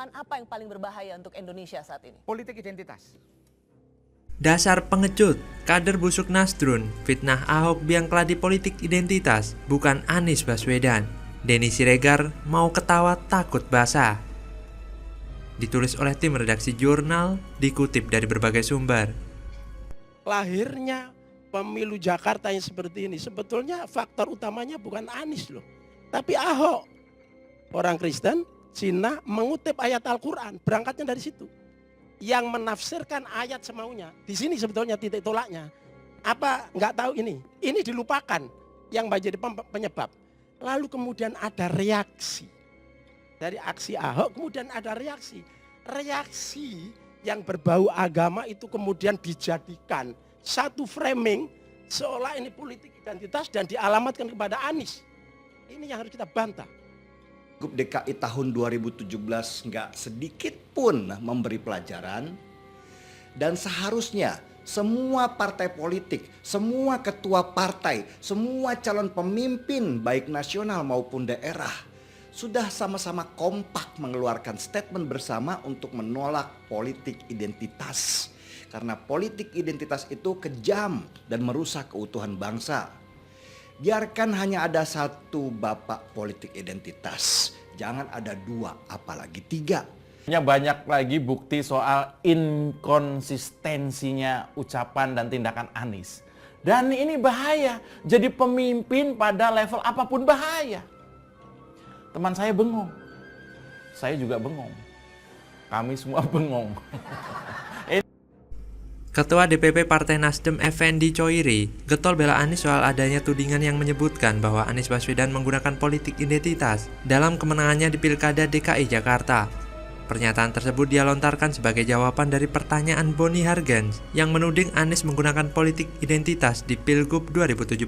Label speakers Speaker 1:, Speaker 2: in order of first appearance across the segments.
Speaker 1: tantangan apa yang paling berbahaya untuk Indonesia saat ini?
Speaker 2: Politik identitas.
Speaker 3: Dasar pengecut, kader busuk Nasdrun, fitnah Ahok biang keladi politik identitas, bukan Anies Baswedan. Denny Siregar mau ketawa takut basah. Ditulis oleh tim redaksi jurnal, dikutip dari berbagai sumber.
Speaker 4: Lahirnya pemilu Jakarta yang seperti ini, sebetulnya faktor utamanya bukan Anies loh, tapi Ahok. Orang Kristen, Cina mengutip ayat Al-Quran, berangkatnya dari situ. Yang menafsirkan ayat semaunya, di sini sebetulnya titik tolaknya. Apa nggak tahu ini dilupakan yang menjadi penyebab. Lalu kemudian ada reaksi. Dari aksi Ahok kemudian ada reaksi. Reaksi yang berbau agama itu kemudian dijadikan satu framing seolah ini politik identitas dan dialamatkan kepada Anies. Ini yang harus kita bantah.
Speaker 5: DKI tahun 2017 nggak sedikit pun memberi pelajaran, dan seharusnya semua partai politik, semua ketua partai, semua calon pemimpin baik nasional maupun daerah sudah sama-sama kompak mengeluarkan statement bersama untuk menolak politik identitas. Karena politik identitas itu kejam dan merusak keutuhan bangsa. Biarkan hanya ada satu bapak politik identitas, jangan ada dua, apalagi tiga.
Speaker 6: Banyak lagi bukti soal inkonsistensinya ucapan dan tindakan Anies. Dan ini bahaya, jadi pemimpin pada level apapun bahaya. Teman saya bengong, saya juga bengong, kami semua bengong.
Speaker 3: Ketua DPP Partai Nasdem Effendi Choiri getol bela Anies soal adanya tudingan yang menyebutkan bahwa Anies Baswedan menggunakan politik identitas dalam kemenangannya di Pilkada DKI Jakarta. Pernyataan tersebut dia lontarkan sebagai jawaban dari pertanyaan Boni Hargens yang menuding Anies menggunakan politik identitas di Pilgub 2017.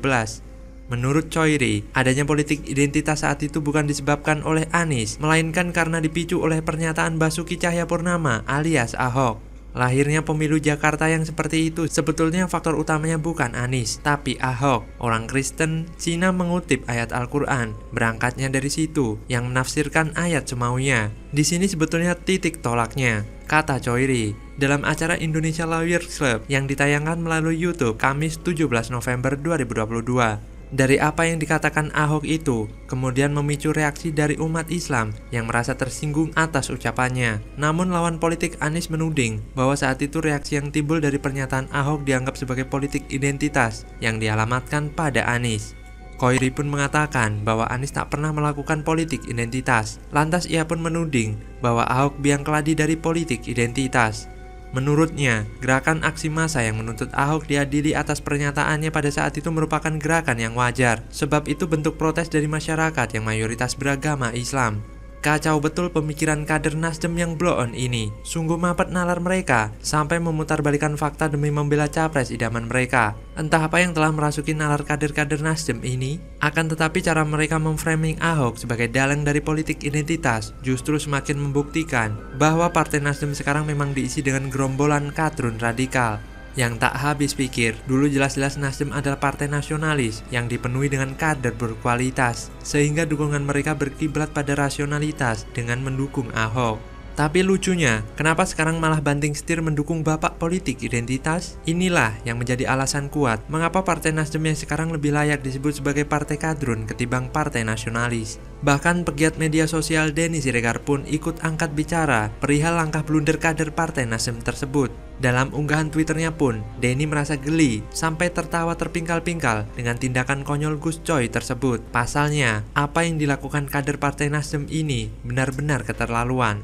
Speaker 3: Menurut Choiri, adanya politik identitas saat itu bukan disebabkan oleh Anies, melainkan karena dipicu oleh pernyataan Basuki Cahayapurnama alias Ahok. Lahirnya pemilu Jakarta yang seperti itu sebetulnya faktor utamanya bukan Anies, tapi Ahok. Orang Kristen, Cina mengutip ayat Al-Quran, berangkatnya dari situ, yang menafsirkan ayat semaunya. Di sini sebetulnya titik tolaknya, kata Choiri, dalam acara Indonesia Lawyers Club yang ditayangkan melalui YouTube Kamis 17 November 2022. Dari apa yang dikatakan Ahok itu, kemudian memicu reaksi dari umat Islam yang merasa tersinggung atas ucapannya. Namun lawan politik Anies menuding bahwa saat itu reaksi yang timbul dari pernyataan Ahok dianggap sebagai politik identitas yang dialamatkan pada Anies. Choiri pun mengatakan bahwa Anies tak pernah melakukan politik identitas. Lantas ia pun menuding bahwa Ahok biang keladi dari politik identitas. Menurutnya, gerakan aksi massa yang menuntut Ahok diadili atas pernyataannya pada saat itu merupakan gerakan yang wajar, sebab itu bentuk protes dari masyarakat yang mayoritas beragama Islam. Kacau betul pemikiran kader Nasdem yang blow on ini. Sungguh mapet nalar mereka, sampai memutarbalikan fakta demi membela capres idaman mereka. Entah apa yang telah merasuki nalar kader-kader Nasdem ini, akan tetapi cara mereka memframing Ahok sebagai dalang dari politik identitas justru semakin membuktikan bahwa Partai Nasdem sekarang memang diisi dengan gerombolan kadrun radikal. Yang tak habis pikir, dulu jelas-jelas Nasdem adalah partai nasionalis yang dipenuhi dengan kader berkualitas, sehingga dukungan mereka berkiblat pada rasionalitas dengan mendukung Ahok. Tapi lucunya, kenapa sekarang malah banting setir mendukung bapak politik identitas? Inilah yang menjadi alasan kuat mengapa Partai Nasdem yang sekarang lebih layak disebut sebagai partai kadrun ketimbang partai nasionalis. Bahkan pegiat media sosial Denny Siregar pun ikut angkat bicara perihal langkah blunder kader Partai Nasdem tersebut. Dalam unggahan Twitternya pun, Denny merasa geli sampai tertawa terpingkal-pingkal dengan tindakan konyol Gus Coy tersebut. Pasalnya, apa yang dilakukan kader Partai Nasdem ini benar-benar keterlaluan.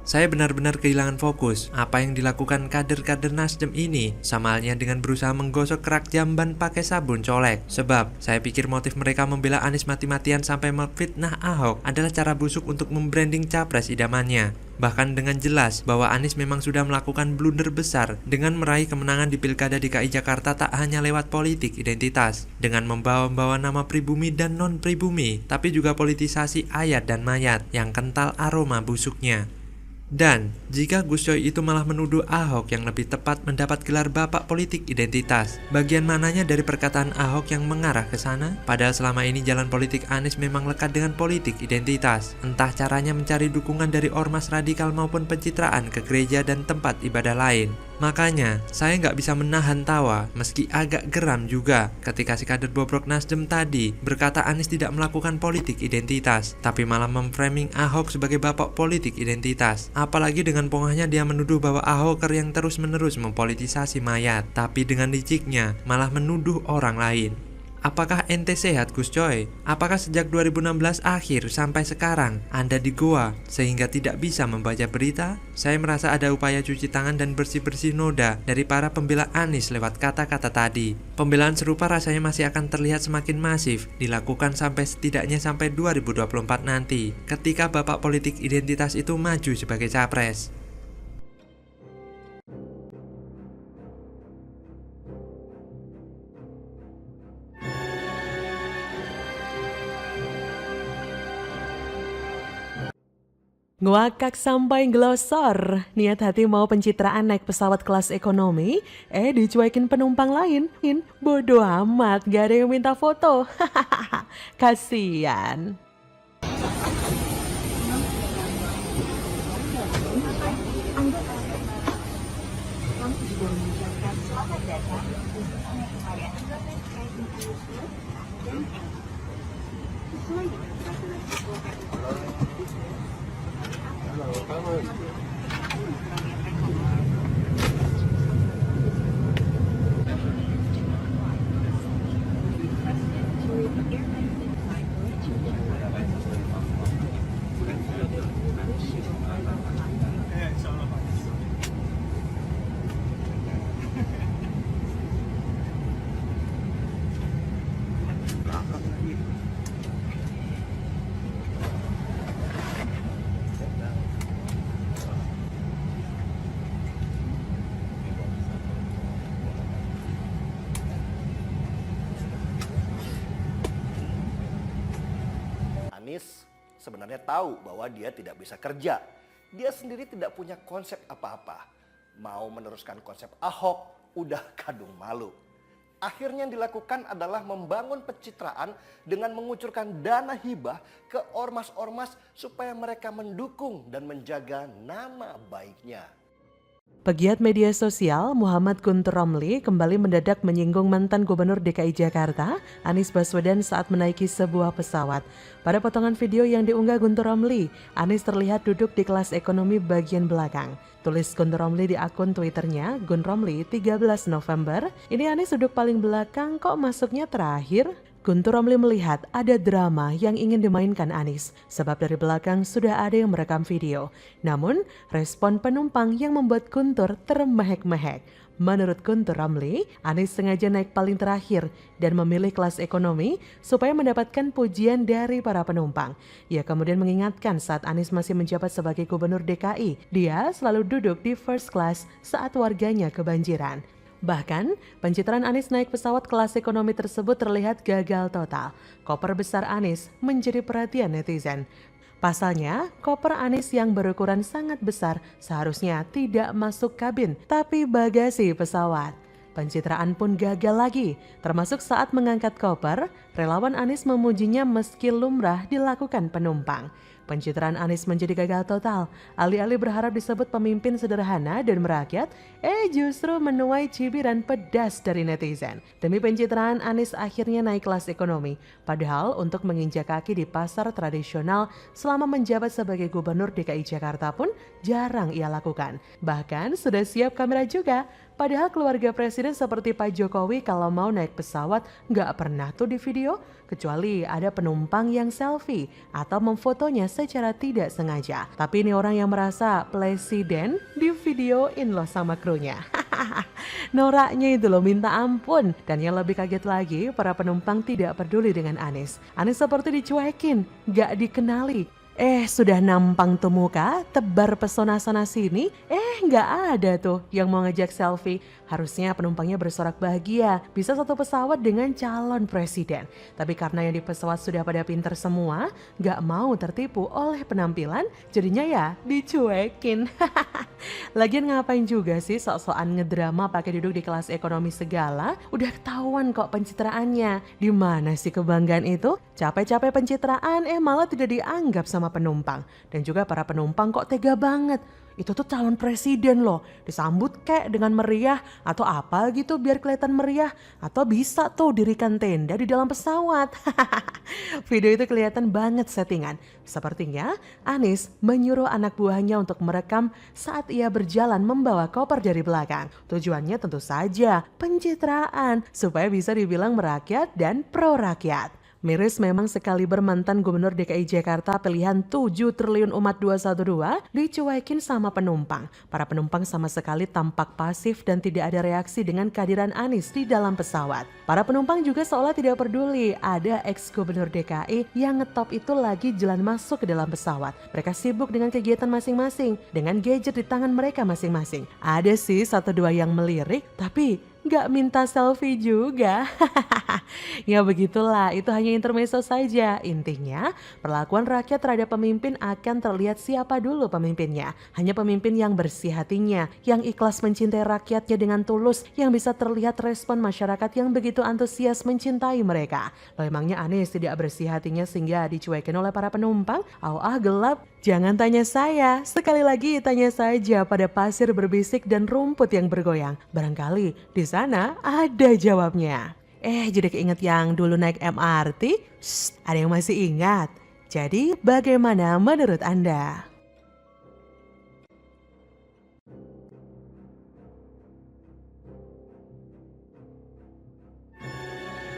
Speaker 3: Saya benar-benar kehilangan fokus. Apa yang dilakukan kader-kader Nasdem ini sama halnya dengan berusaha menggosok kerak jamban pakai sabun colek. Sebab saya pikir motif mereka membela Anies mati-matian sampai memfitnah Ahok adalah cara busuk untuk membranding capres idamannya. Bahkan dengan jelas bahwa Anies memang sudah melakukan blunder besar dengan meraih kemenangan di Pilkada DKI Jakarta tak hanya lewat politik identitas, dengan membawa-bawa nama pribumi dan non-pribumi, tapi juga politisasi ayat dan mayat yang kental aroma busuknya. Dan jika Gus Coy itu malah menuduh Ahok yang lebih tepat mendapat gelar Bapak Politik Identitas, bagian mananya dari perkataan Ahok yang mengarah ke sana? Padahal selama ini jalan politik Anies memang lekat dengan politik identitas. Entah caranya mencari dukungan dari ormas radikal maupun pencitraan ke gereja dan tempat ibadah lain. Makanya, saya nggak bisa menahan tawa, meski agak geram juga ketika si kader bobrok Nasdem tadi berkata Anies tidak melakukan politik identitas, tapi malah memframing Ahok sebagai bapak politik identitas. Apalagi dengan pongahnya dia menuduh bahwa Ahoker yang terus-menerus mempolitisasi mayat, tapi dengan liciknya malah menuduh orang lain. Apakah ente sehat Gus Coy? Apakah sejak 2016 akhir sampai sekarang Anda di goa sehingga tidak bisa membaca berita? Saya merasa ada upaya cuci tangan dan bersih-bersih noda dari para pembela Anies lewat kata-kata tadi. Pembelaan serupa rasanya masih akan terlihat semakin masif dilakukan setidaknya sampai 2024 nanti ketika bapak politik identitas itu maju sebagai capres.
Speaker 2: Ngwakak sampai glosor, niat hati mau pencitraan naik pesawat kelas ekonomi, dicuekin penumpang lain. Bodoh amat, gak ada yang minta foto. Kasian.
Speaker 5: Anies sebenarnya tahu bahwa dia tidak bisa kerja. Dia sendiri tidak punya konsep apa-apa. Mau meneruskan konsep Ahok, udah kadung malu. Akhirnya yang dilakukan adalah membangun pencitraan dengan mengucurkan dana hibah ke ormas-ormas supaya mereka mendukung dan menjaga nama baiknya.
Speaker 2: Pegiat media sosial Muhammad Guntur Romli kembali mendadak menyinggung mantan Gubernur DKI Jakarta, Anies Baswedan saat menaiki sebuah pesawat. Pada potongan video yang diunggah Guntur Romli, Anies terlihat duduk di kelas ekonomi bagian belakang. Tulis Guntur Romli di akun Twitternya, Gun Romli 13 November, ini Anies duduk paling belakang kok masuknya terakhir? Guntur Romli melihat ada drama yang ingin dimainkan Anies, sebab dari belakang sudah ada yang merekam video. Namun, respon penumpang yang membuat Guntur termehek-mehek. Menurut Guntur Romli, Anies sengaja naik paling terakhir dan memilih kelas ekonomi supaya mendapatkan pujian dari para penumpang. Ia kemudian mengingatkan saat Anies masih menjabat sebagai Gubernur DKI, dia selalu duduk di first class saat warganya kebanjiran. Bahkan, pencitraan Anies naik pesawat kelas ekonomi tersebut terlihat gagal total. Koper besar Anies menjadi perhatian netizen. Pasalnya, koper Anies yang berukuran sangat besar seharusnya tidak masuk kabin, tapi bagasi pesawat. Pencitraan pun gagal lagi, termasuk saat mengangkat koper, relawan Anies memujinya meski lumrah dilakukan penumpang. Pencitraan Anies menjadi gagal total. Alih-alih berharap disebut pemimpin sederhana dan merakyat, justru menuai cibiran pedas dari netizen. Demi pencitraan, Anies akhirnya naik kelas ekonomi. Padahal untuk menginjak kaki di pasar tradisional selama menjabat sebagai Gubernur DKI Jakarta pun jarang ia lakukan. Bahkan sudah siap kamera juga. Padahal keluarga presiden seperti Pak Jokowi kalau mau naik pesawat nggak pernah tuh di video, kecuali ada penumpang yang selfie atau memfotonya secara tidak sengaja. Tapi ini orang yang merasa presiden di videoin loh sama krunya. Noraknya itu loh minta ampun. Dan yang lebih kaget lagi, para penumpang tidak peduli dengan Anies. Anies seperti dicuekin, nggak dikenali. Sudah nampang tuh muka, tebar pesona sana sini, nggak ada tuh yang mau ngajak selfie. Harusnya penumpangnya bersorak bahagia, bisa satu pesawat dengan calon presiden. Tapi karena yang di pesawat sudah pada pinter semua, nggak mau tertipu oleh penampilan, jadinya ya dicuekin. Lagian ngapain juga sih sok-sokan ngedrama pakai duduk di kelas ekonomi segala, udah ketahuan kok pencitraannya. Di mana sih kebanggaan itu? Capek-capek pencitraan malah tidak dianggap sama penumpang. Dan juga para penumpang kok tega banget. Itu tuh calon presiden loh, disambut kayak dengan meriah atau apa gitu biar kelihatan meriah. Atau bisa tuh dirikan tenda di dalam pesawat. Video itu kelihatan banget settingan. Sepertinya Anies menyuruh anak buahnya untuk merekam saat ia berjalan membawa koper dari belakang. Tujuannya tentu saja pencitraan supaya bisa dibilang merakyat dan pro rakyat. Miris memang sekali bermantan Gubernur DKI Jakarta pilihan 7 triliun umat 212 dicuekin sama penumpang. Para penumpang sama sekali tampak pasif dan tidak ada reaksi dengan kehadiran Anies di dalam pesawat. Para penumpang juga seolah tidak peduli ada ex-Gubernur DKI yang ngetop itu lagi jalan masuk ke dalam pesawat. Mereka sibuk dengan kegiatan masing-masing, dengan gadget di tangan mereka masing-masing. Ada sih 1-2 yang melirik, tapi gak minta selfie juga. Ya begitulah, itu hanya intermezzo saja. Intinya, perlakuan rakyat terhadap pemimpin akan terlihat siapa dulu pemimpinnya. Hanya pemimpin yang bersih hatinya, yang ikhlas mencintai rakyatnya dengan tulus, yang bisa terlihat respon masyarakat yang begitu antusias mencintai mereka. Loh emangnya Anies tidak bersih hatinya sehingga dicuekin oleh para penumpang? Gelap. Jangan tanya saya, sekali lagi tanya saja pada pasir berbisik dan rumput yang bergoyang. Barangkali di sana ada jawabnya. Jadi keinget yang dulu naik MRT? Ada yang masih ingat? Jadi bagaimana menurut Anda?